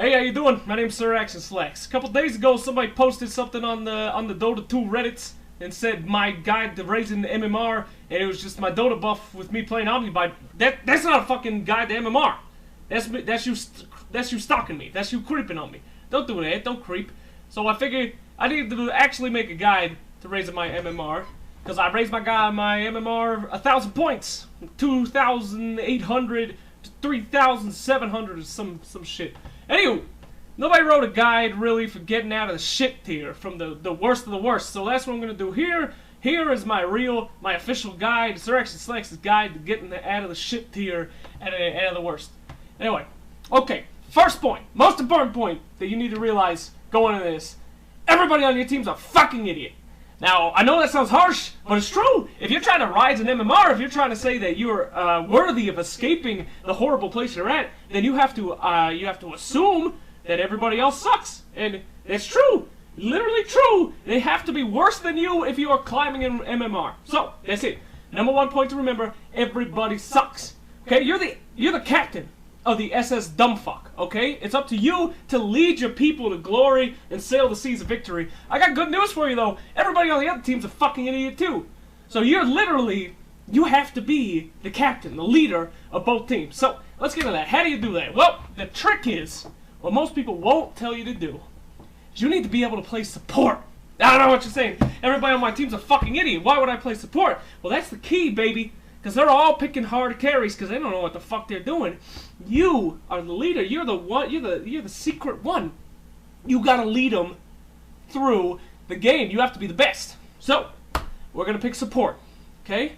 Hey, how you doing? My name's Sir Action Slacks. A couple days ago, somebody posted something on the Dota 2 Reddits and said my guide to raising the MMR, and it was just my Dota buff with me playing Omnibite. That's not a fucking guide to MMR. That's you stalking me. That's you creeping on me. Don't do that. Don't creep. So I figured I needed to actually make a guide to raising my MMR, because I raised my MMR 1,000 points, 2,800 to 3,700 or some shit. Anywho, nobody wrote a guide really for getting out of the shit tier from the worst of the worst. So that's what I'm gonna do here. Here is my official guide, Sir Action Slacks' guide to getting out of the shit tier and out of the worst. Anyway, okay. First point, most important point that you need to realize going into this: everybody on your team's a fucking idiot. Now, I know that sounds harsh, but it's true. If you're trying to rise an MMR, if you're trying to say that you're worthy of escaping the horrible place you're at, then you have to assume that everybody else sucks. And it's true. Literally true. They have to be worse than you if you are climbing in MMR. So, that's it. Number one point to remember, everybody sucks. Okay? You're the captain of the SS Dumbfuck, okay? It's up to you to lead your people to glory and sail the seas of victory. I got good news for you, though. Everybody on the other team's a fucking idiot, too. So you have to be the captain, the leader of both teams. So, let's get into that. How do you do that? Well, the trick is, what most people won't tell you to do, is you need to be able to play support. I don't know what you're saying. Everybody on my team's a fucking idiot. Why would I play support? Well, that's the key, baby. Because they're all picking hard carries because they don't know what the fuck they're doing. You are the leader. You're the one. You're the secret one. You gotta lead them through the game. You have to be the best. So we're gonna pick support. Okay.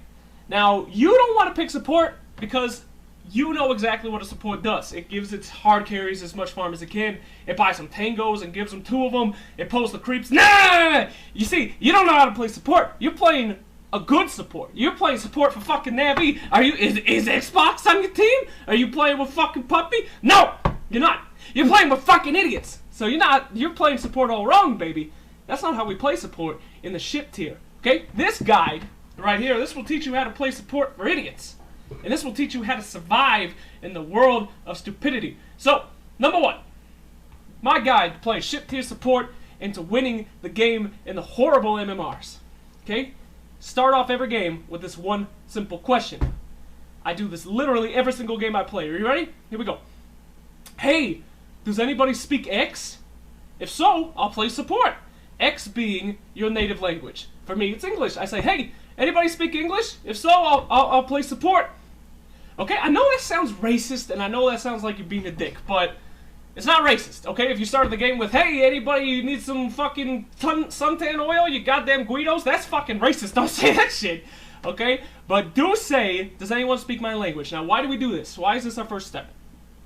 Now you don't want to pick support because you know exactly what a support does. It gives its hard carries as much farm as it can. It buys some tangos and gives them 2 of them. It pulls the creeps. Nah! You see, you don't know how to play support. You're playing a good support. You're playing support for fucking Navi. Is Xbox on your team? Are you playing with fucking Puppy? No! You're not. You're playing with fucking idiots. So you're playing support all wrong, baby. That's not how we play support in the shit tier. Okay? This guide right here, this will teach you how to play support for idiots. And this will teach you how to survive in the world of stupidity. So, number one, my guide to play shit tier support and to winning the game in the horrible MMRs. Okay? Start off every game with this one simple question. I do this literally every single game I play. Are you ready? Here we go. Hey, does anybody speak X? If so, I'll play support. X being your native language. For me, it's English. I say, hey, anybody speak English? If so, I'll play support. Okay, I know that sounds racist, and I know that sounds like you're being a dick, but it's not racist, okay? If you started the game with, hey, anybody need some fucking suntan oil, you goddamn Guidos, that's fucking racist. Don't say that shit, okay? But do say, does anyone speak my language? Now, why do we do this? Why is this our first step?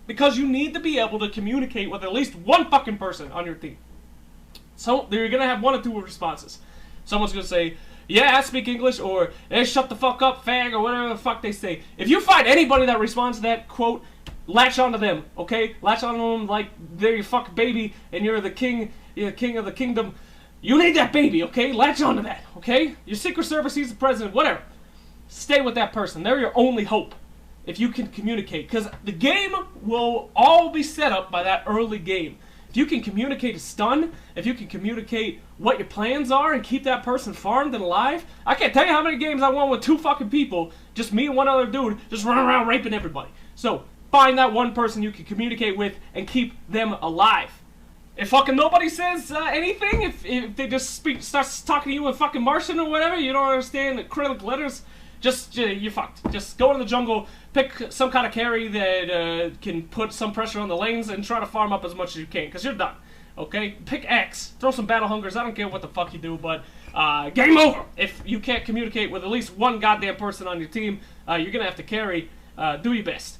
Because you need to be able to communicate with at least one fucking person on your team. So, you're gonna have one or two responses. Someone's gonna say, yeah, I speak English, or, hey, shut the fuck up, fag, or whatever the fuck they say. If you find anybody that responds to that quote, latch onto them, okay? Latch onto them like they're your fucking baby and you're the king of the kingdom. You need that baby, okay? Latch onto that, okay? Your Secret Service, he's the president, whatever. Stay with that person. They're your only hope if you can communicate. Because the game will all be set up by that early game. If you can communicate a stun, if you can communicate what your plans are and keep that person farmed and alive, I can't tell you how many games I won with 2 fucking people, just me and one other dude, just running around raping everybody. So, find that one person you can communicate with and keep them alive. If fucking nobody says anything, if they just starts talking to you in fucking Martian or whatever, you don't understand the acrylic letters, you're fucked. Just go in the jungle, pick some kind of carry that can put some pressure on the lanes and try to farm up as much as you can, because you're done. Okay? Pick X. Throw some battle hungers. I don't care what the fuck you do, but game over. If you can't communicate with at least one goddamn person on your team, you're gonna have to carry. Do your best.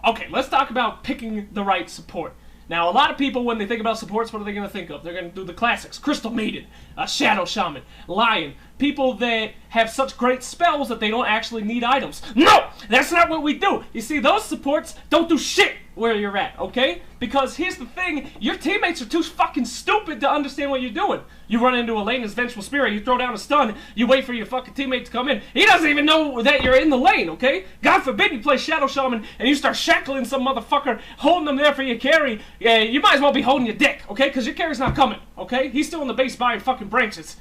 Okay, let's talk about picking the right support. Now, a lot of people, when they think about supports, what are they going to think of? They're going to do the classics. Crystal Maiden, Shadow Shaman, Lion, people that have such great spells that they don't actually need items. No! That's not what we do! You see, those supports don't do shit where you're at, okay? Because here's the thing, your teammates are too fucking stupid to understand what you're doing. You run into a lane as Vengeful Spirit, you throw down a stun, you wait for your fucking teammate to come in. He doesn't even know that you're in the lane, okay? God forbid you play Shadow Shaman and you start shackling some motherfucker, holding them there for your carry. You might as well be holding your dick, okay? Because your carry's not coming, okay? He's still in the base buying fucking branches.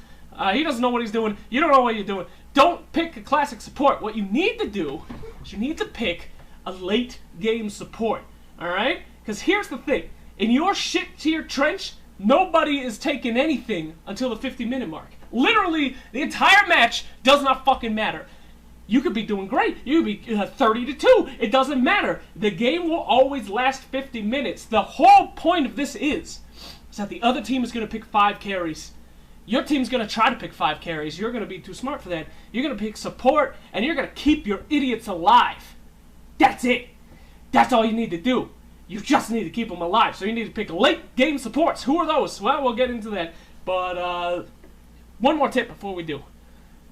He doesn't know what he's doing. You don't know what you're doing. Don't pick a classic support. What you need to do is you need to pick a late game support. Alright? Because here's the thing. In your shit tier trench, nobody is taking anything until the 50-minute mark. Literally, the entire match does not fucking matter. You could be doing great. You could be 30-2. It doesn't matter. The game will always last 50 minutes. The whole point of this is that the other team is going to pick 5 carries. Your team's going to try to pick 5 carries. You're going to be too smart for that. You're going to pick support, and you're going to keep your idiots alive. That's it. That's all you need to do. You just need to keep them alive. So you need to pick late game supports. Who are those? Well, we'll get into that. But one more tip before we do.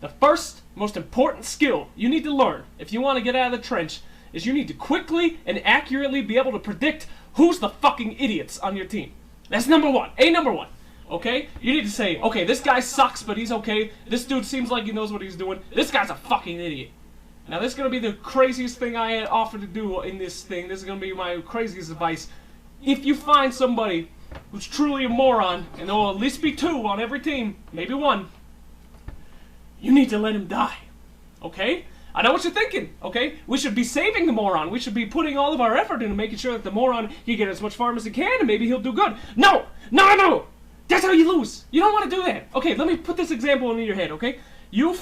The first, most important skill you need to learn if you want to get out of the trench is you need to quickly and accurately be able to predict who's the fucking idiots on your team. That's number one. Number one. Okay? You need to say, okay, this guy sucks, but he's okay. This dude seems like he knows what he's doing. This guy's a fucking idiot. Now, this is going to be the craziest thing I offer to do in this thing. This is going to be my craziest advice. If you find somebody who's truly a moron, and there will at least be 2 on every team, maybe 1, you need to let him die. Okay? I know what you're thinking, okay? We should be saving the moron. We should be putting all of our effort into making sure that the moron can get as much farm as he can, and maybe he'll do good. No! No, no! That's how you lose. You don't want to do that. Okay, let me put this example into your head, okay? You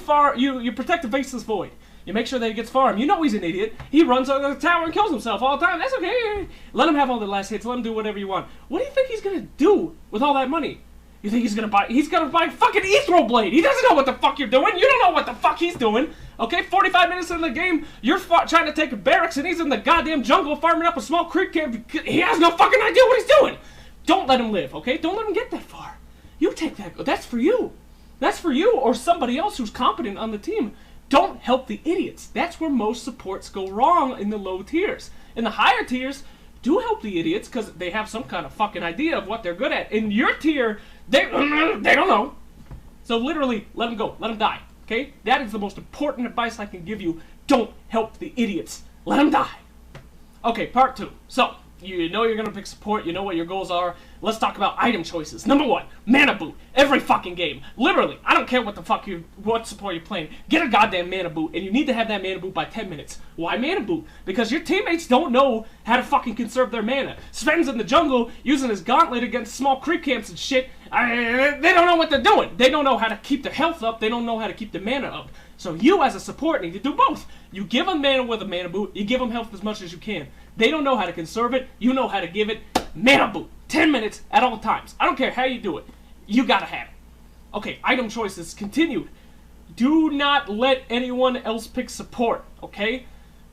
protect the Faceless Void. You make sure that he gets farm. You know he's an idiot. He runs under the tower and kills himself all the time. That's okay. Let him have all the last hits. Let him do whatever you want. What do you think he's going to do with all that money? You think he's going to buy... He's going to buy fucking Ethereal Blade. He doesn't know what the fuck you're doing. You don't know what the fuck he's doing. Okay, 45 minutes in the game, you're trying to take a barracks and he's in the goddamn jungle farming up a small creek camp. He has no fucking idea what he's doing. Don't let him live, okay? Don't let him get that far. You take that. That's for you. That's for you or somebody else who's competent on the team. Don't help the idiots. That's where most supports go wrong in the low tiers. In the higher tiers, do help the idiots because they have some kind of fucking idea of what they're good at. In your tier, they don't know. So literally, let them go. Let them die. Okay? That is the most important advice I can give you. Don't help the idiots. Let them die. Okay, part 2. So, you know you're going to pick support. You know what your goals are. Let's talk about item choices. Number 1, mana boot. Every fucking game. Literally, I don't care what the fuck what support you're playing. Get a goddamn mana boot, and you need to have that mana boot by 10 minutes. Why mana boot? Because your teammates don't know how to fucking conserve their mana. Sven's in the jungle using his gauntlet against small creep camps and shit. They don't know what they're doing. They don't know how to keep their health up. They don't know how to keep their mana up. So you, as a support, need to do both. You give them mana with a mana boot. You give them health as much as you can. They don't know how to conserve it. You know how to give it. Mana boot. 10 minutes at all times. I don't care how you do it. You gotta have it. Okay, item choices continued. Do not let anyone else pick support, okay?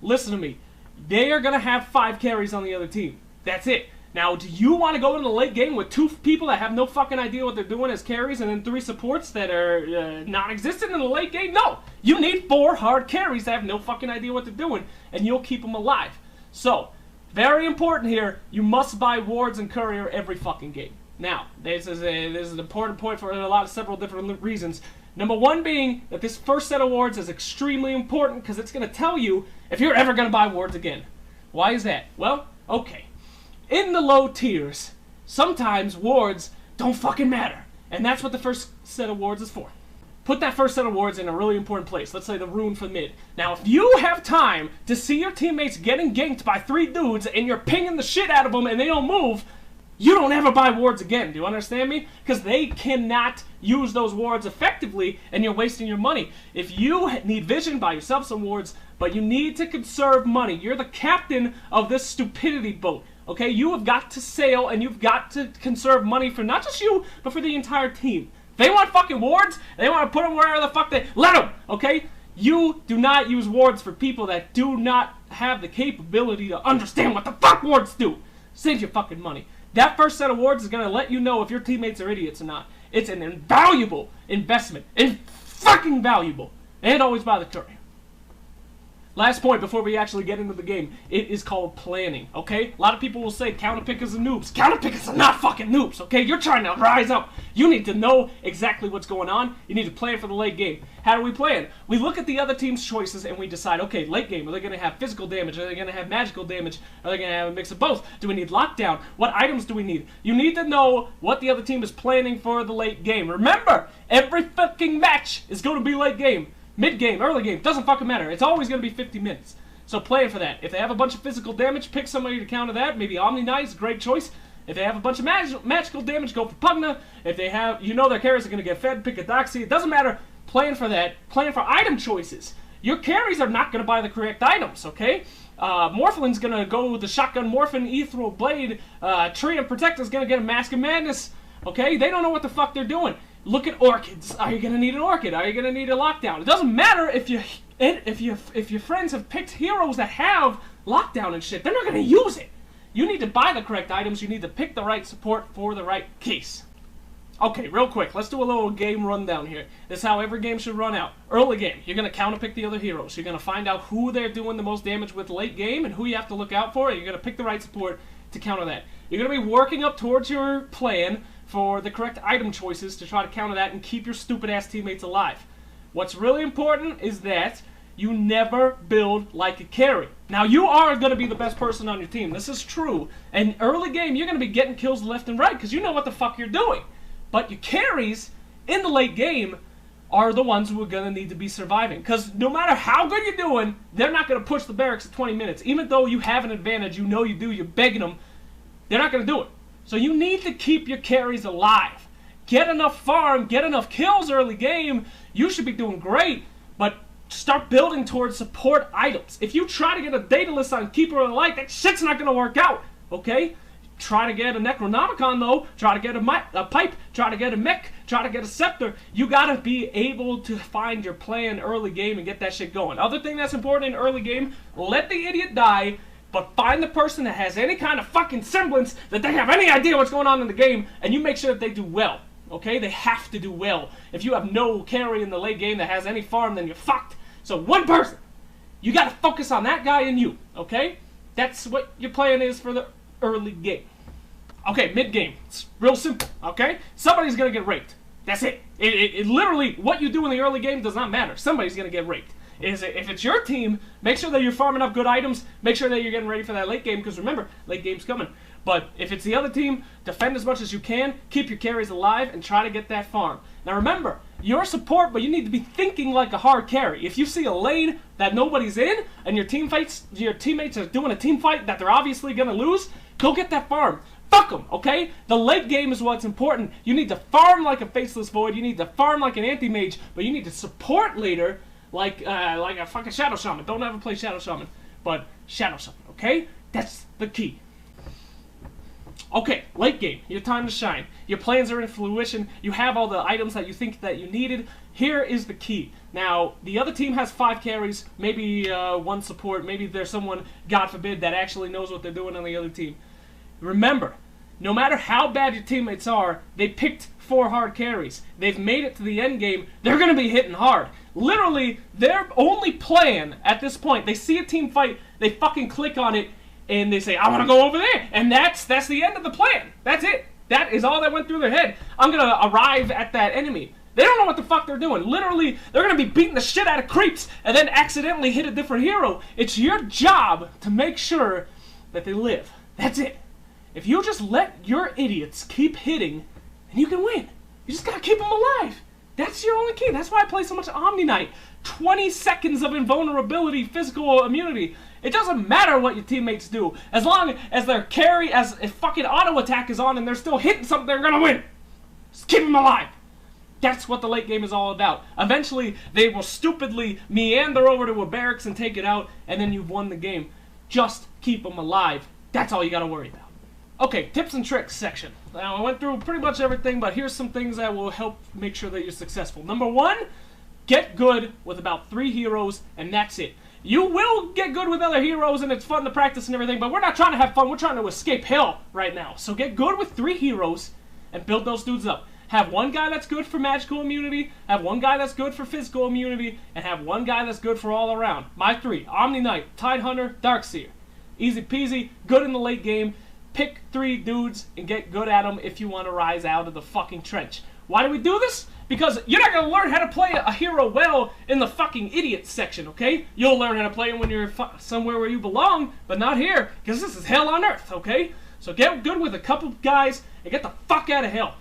Listen to me. They are gonna have 5 carries on the other team. That's it. Now, do you want to go into the late game with 2 people that have no fucking idea what they're doing as carries and then 3 supports that are non-existent in the late game? No! You need 4 hard carries that have no fucking idea what they're doing, and you'll keep them alive. So, very important here, you must buy wards and courier every fucking game. Now, this is an important point for several different reasons. Number 1 being that this first set of wards is extremely important because it's going to tell you if you're ever going to buy wards again. Why is that? Well, okay. In the low tiers, sometimes wards don't fucking matter. And that's what the first set of wards is for. Put that first set of wards in a really important place. Let's say the rune for mid. Now, if you have time to see your teammates getting ganked by 3 dudes and you're pinging the shit out of them and they don't move, you don't ever buy wards again. Do you understand me? Because they cannot use those wards effectively and you're wasting your money. If you need vision, buy yourself some wards, but you need to conserve money. You're the captain of this stupidity boat. Okay? You have got to sail and you've got to conserve money for not just you, but for the entire team. They want fucking wards, they want to put them wherever the fuck they... Let them! Okay? You do not use wards for people that do not have the capability to understand what the fuck wards do. Save your fucking money. That first set of wards is going to let you know if your teammates are idiots or not. It's an invaluable investment. fucking valuable. And always buy the courier. Last point before we actually get into the game. It is called planning, okay? A lot of people will say counterpickers are noobs. Counterpickers are not fucking noobs, okay? You're trying to rise up. You need to know exactly what's going on. You need to plan for the late game. How do we plan? We look at the other team's choices and we decide, okay, late game, are they going to have physical damage? Are they going to have magical damage? Are they going to have a mix of both? Do we need lockdown? What items do we need? You need to know what the other team is planning for the late game. Remember, every fucking match is going to be late game. Mid-game, early game, doesn't fucking matter. It's always going to be 50 minutes. So plan for that. If they have a bunch of physical damage, pick somebody to counter that. Maybe Omni Knight's a great choice. If they have a bunch of magical damage, go for Pugna. If they have, you know their carries are going to get fed, pick a Doxy. It doesn't matter. Plan for that. Plan for item choices. Your carries are not going to buy the correct items, okay? Morphlin's going to go with the Shotgun Morphin, Ethereal Blade. Tree and Protector's going to get a Mask of Madness, okay? They don't know what the fuck they're doing. Look at Orchids. Are you gonna need an Orchid? Are you gonna need a Lockdown? It doesn't matter if your friends have picked heroes that have Lockdown and shit. They're not gonna use it. You need to buy the correct items. You need to pick the right support for the right case. Okay, real quick. Let's do a little game rundown here. This is how every game should run out. Early game, you're gonna counterpick the other heroes. You're gonna find out who they're doing the most damage with late game and who you have to look out for. And you're gonna pick the right support to counter that. You're gonna be working up towards your plan for the correct item choices to try to counter that and keep your stupid-ass teammates alive. What's really important is that you never build like a carry. Now, you are going to be the best person on your team. This is true. And early game, you're going to be getting kills left and right because you know what the fuck you're doing. But your carries in the late game are the ones who are going to need to be surviving. Because no matter how good you're doing, they're not going to push the barracks at 20 minutes. Even though you have an advantage, you know you do, you're begging them, they're not going to do it. So you need to keep your carries alive. Get enough farm, get enough kills early game. You should be doing great, but start building towards support items. If you try to get a Daedalus on Keeper of the Light, that shit's not going to work out, okay? Try to get a Necronomicon, though. Try to get a Pipe. Try to get a Mech. Try to get a Scepter. You got to be able to find your plan early game and get that shit going. Other thing that's important in early game, let the idiot die, but find the person that has any kind of fucking semblance that they have any idea what's going on in the game, and you make sure that they do well. Okay? They have to do well. If you have no carry in the late game that has any farm, then you're fucked. So one person. You got to focus on that guy and you. Okay? That's what your plan is for the early game. Okay, mid-game. It's real simple. Okay? Somebody's going to get raped. That's it. It literally, what you do in the early game does not matter. Somebody's going to get raped. If it's your team, make sure that you're farming up good items. Make sure that you're getting ready for that late game, because remember, late game's coming. But if it's the other team, defend as much as you can, keep your carries alive, and try to get that farm. Now remember, you're support, but you need to be thinking like a hard carry. If you see a lane that nobody's in, and your teammates are doing a team fight that they're obviously going to lose, go get that farm. Fuck them, okay? The late game is what's important. You need to farm like a Faceless Void, you need to farm like an Anti-Mage, but you need to support later like a fucking Shadow Shaman. Don't ever play Shadow Shaman, but Shadow Shaman, okay? That's the key. Okay, late game, your time to shine. Your plans are in fruition. You have all the items that you think that you needed. Here is the key. Now, the other team has 5 carries, maybe 1 support, maybe there's someone, God forbid, that actually knows what they're doing on the other team. Remember, no matter how bad your teammates are, they picked 4 hard carries. They've made it to the end game. They're going to be hitting hard. Literally, their only plan at this point, they see a team fight, they fucking click on it, and they say, I want to go over there. And that's the end of the plan. That's it. That is all that went through their head. I'm going to arrive at that enemy. They don't know what the fuck they're doing. Literally, they're going to be beating the shit out of creeps and then accidentally hit a different hero. It's your job to make sure that they live. That's it. If you just let your idiots keep hitting, then you can win. You just got to keep them alive. That's your only key. That's why I play so much Omni Knight. 20 seconds of invulnerability, physical immunity. It doesn't matter what your teammates do. As long as their carry, as if fucking auto attack is on and they're still hitting something, they're gonna win. Just keep them alive. That's what the late game is all about. Eventually, they will stupidly meander over to a barracks and take it out, and then you've won the game. Just keep them alive. That's all you gotta worry about. Okay, tips and tricks section. Now, I went through pretty much everything, but here's some things that will help make sure that you're successful. Number 1, get good with about 3 heroes, and that's it. You will get good with other heroes, and it's fun to practice and everything, but we're not trying to have fun. We're trying to escape hell right now. So get good with 3 heroes and build those dudes up. Have one guy that's good for magical immunity, have one guy that's good for physical immunity, and have one guy that's good for all around. My 3, Omni Knight, Tidehunter, Darkseer. Easy peasy, good in the late game. Pick 3 dudes and get good at them if you want to rise out of the fucking trench. Why do we do this? Because you're not going to learn how to play a hero well in the fucking idiot section, okay? You'll learn how to play him when you're somewhere where you belong, but not here, because this is hell on earth, okay? So get good with a couple guys and get the fuck out of hell.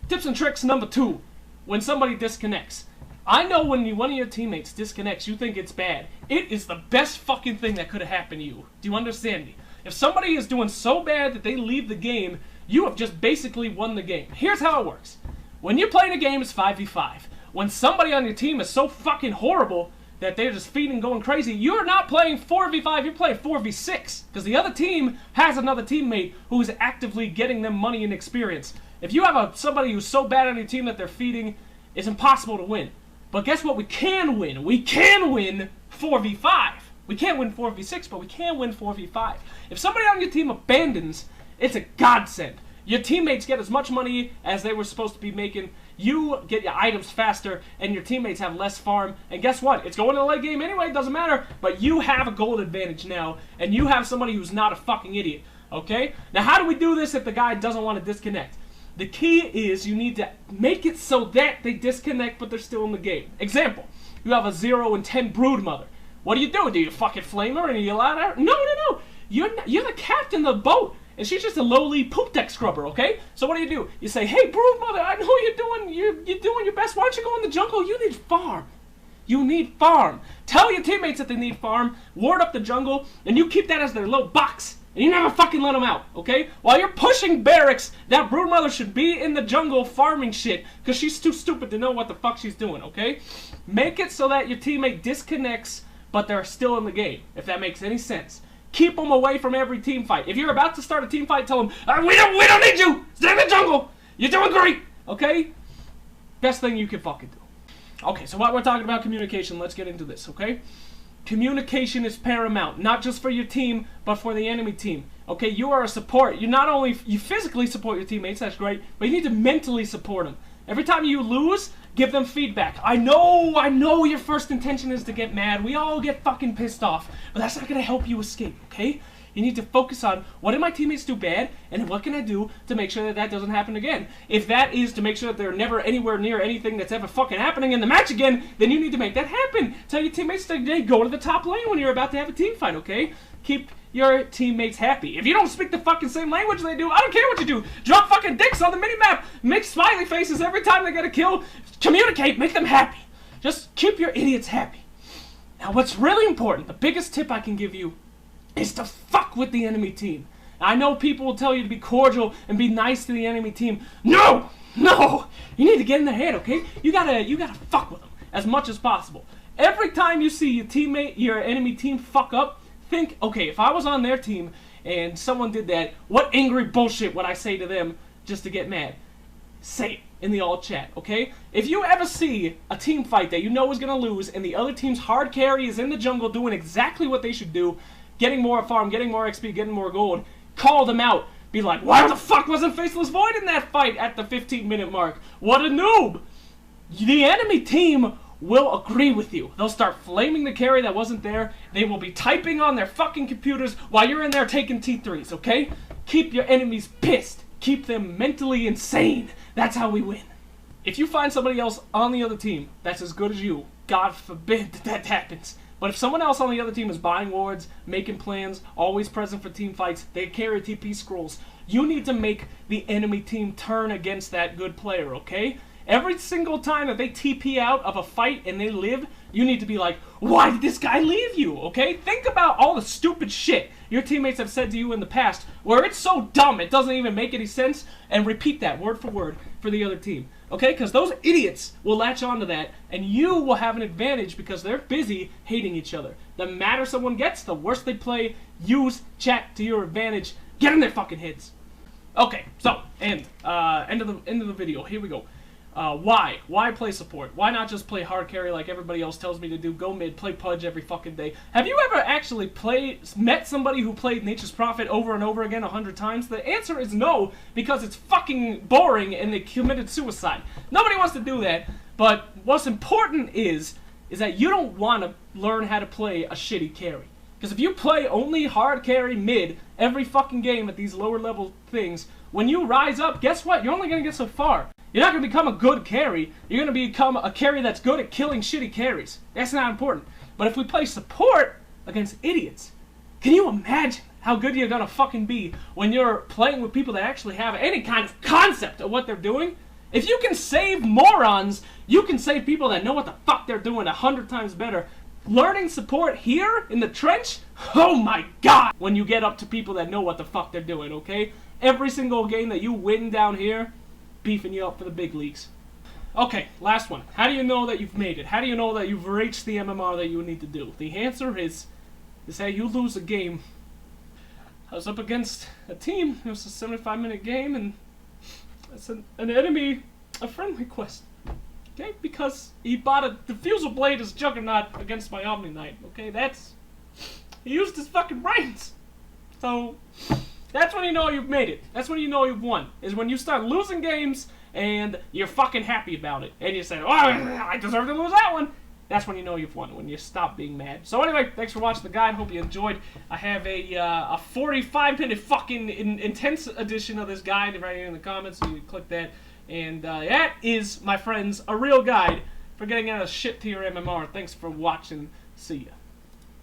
Tips and tricks number 2, when somebody disconnects. I know when one of your teammates disconnects, you think it's bad. It is the best fucking thing that could have happened to you. Do you understand me? If somebody is doing so bad that they leave the game, you have just basically won the game. Here's how it works. When you're playing a game, it's 5v5. When somebody on your team is so fucking horrible that they're just feeding and going crazy, you're not playing 4v5, you're playing 4v6. Because the other team has another teammate who is actively getting them money and experience. If you have somebody who's so bad on your team that they're feeding, it's impossible to win. But guess what? We can win. We can win 4v5. We can't win 4v6, but we can win 4v5. If somebody on your team abandons, it's a godsend. Your teammates get as much money as they were supposed to be making. You get your items faster, and your teammates have less farm. And guess what? It's going to the late game anyway. It doesn't matter. But you have a gold advantage now, and you have somebody who's not a fucking idiot. Okay? Now, how do we do this if the guy doesn't want to disconnect? The key is you need to make it so that they disconnect, but they're still in the game. Example, you have a 0 and 10 Broodmother. What do? Do you fucking flame her and you yell at her? No. You're the captain of the boat, and she's just a lowly poop deck scrubber, okay? So what do? You say, hey, Broodmother, I know you're doing your best. Why don't you go in the jungle? You need farm. You need farm. Tell your teammates that they need farm. Ward up the jungle, and you keep that as their little box. And you never fucking let them out, okay? While you're pushing barracks, that Broodmother should be in the jungle farming shit, because she's too stupid to know what the fuck she's doing, okay? Make it so that your teammate disconnects, but they're still in the game, if that makes any sense. Keep them away from every team fight. If you're about to start a team fight, tell them, we don't need you! Stay in the jungle! You're doing great! Okay? Best thing you can fucking do. Okay, so while we're talking about communication, let's get into this, okay? Communication is paramount, not just for your team, but for the enemy team. Okay, you are a support. You physically support your teammates, that's great, but you need to mentally support them. Every time you lose, give them feedback. I know your first intention is to get mad. We all get fucking pissed off, but that's not gonna help you escape, okay? You need to focus on, what did my teammates do bad, and what can I do to make sure that that doesn't happen again? If that is to make sure that they're never anywhere near anything that's ever fucking happening in the match again, then you need to make that happen. Tell your teammates to go to the top lane when you're about to have a team fight, okay? Keep your teammates happy. If you don't speak the fucking same language they do, I don't care what you do. Drop fucking dicks on the minimap. Make smiley faces every time they get a kill. Communicate. Make them happy. Just keep your idiots happy. Now, what's really important, the biggest tip I can give you, is to fuck with the enemy team. I know people will tell you to be cordial and be nice to the enemy team. No! You need to get in their head, okay? You gotta fuck with them as much as possible. Every time you see your enemy team fuck up, think, okay, if I was on their team and someone did that, what angry bullshit would I say to them just to get mad? Say it in the all chat, okay? If you ever see a team fight that you know is gonna lose and the other team's hard carry is in the jungle doing exactly what they should do, getting more farm, getting more XP, getting more gold, call them out. Be like, why the fuck wasn't Faceless Void in that fight at the 15-minute mark? What a noob! The enemy team will agree with you. They'll start flaming the carry that wasn't there. They will be typing on their fucking computers while you're in there taking T3s, okay? Keep your enemies pissed. Keep them mentally insane. That's how we win. If you find somebody else on the other team that's as good as you, God forbid that happens. But if someone else on the other team is buying wards, making plans, always present for team fights, they carry TP scrolls, you need to make the enemy team turn against that good player, okay? Every single time that they TP out of a fight and they live, you need to be like, why did this guy leave you, okay? Think about all the stupid shit your teammates have said to you in the past, where it's so dumb it doesn't even make any sense, and repeat that word for word for the other team. Okay, because those idiots will latch onto that, and you will have an advantage because they're busy hating each other. The madder someone gets, the worse they play. Use chat to your advantage. Get in their fucking heads. Okay, so end of the video. Here we go. Why? Why play support? Why not just play hard carry like everybody else tells me to do? Go mid, play Pudge every fucking day. Have you ever actually met somebody who played Nature's Prophet over and over again 100 times? The answer is no, because it's fucking boring and they committed suicide. Nobody wants to do that, but what's important is that you don't want to learn how to play a shitty carry. Because if you play only hard carry mid every fucking game at these lower level things, when you rise up, guess what? You're only going to get so far. You're not going to become a good carry. You're going to become a carry that's good at killing shitty carries. That's not important. But if we play support against idiots, can you imagine how good you're going to fucking be when you're playing with people that actually have any kind of concept of what they're doing? If you can save morons, you can save people that know what the fuck they're doing 100 times better. Learning support here in the trench? Oh my god! When you get up to people that know what the fuck they're doing, okay? Every single game that you win down here, beefing you up for the big leagues. Okay, last one. How do you know that you've made it? How do you know that you've reached the MMR that you need to do? The answer is that you lose a game. I was up against a team. It was a 75-minute game, and it's an enemy, a friend request. Okay, because he bought a diffusal blade as Juggernaut against my Omni Knight. Okay, he used his fucking brains. So that's when you know you've made it. That's when you know you've won. Is when you start losing games and you're fucking happy about it. And you say, oh, I deserve to lose that one. That's when you know you've won, when you stop being mad. So anyway, thanks for watching the guide. Hope you enjoyed. I have a 45-minute fucking intense edition of this guide right here in the comments, so you can click that. And that is, my friends, a real guide for getting out of shit tier MMR. Thanks for watching. See ya.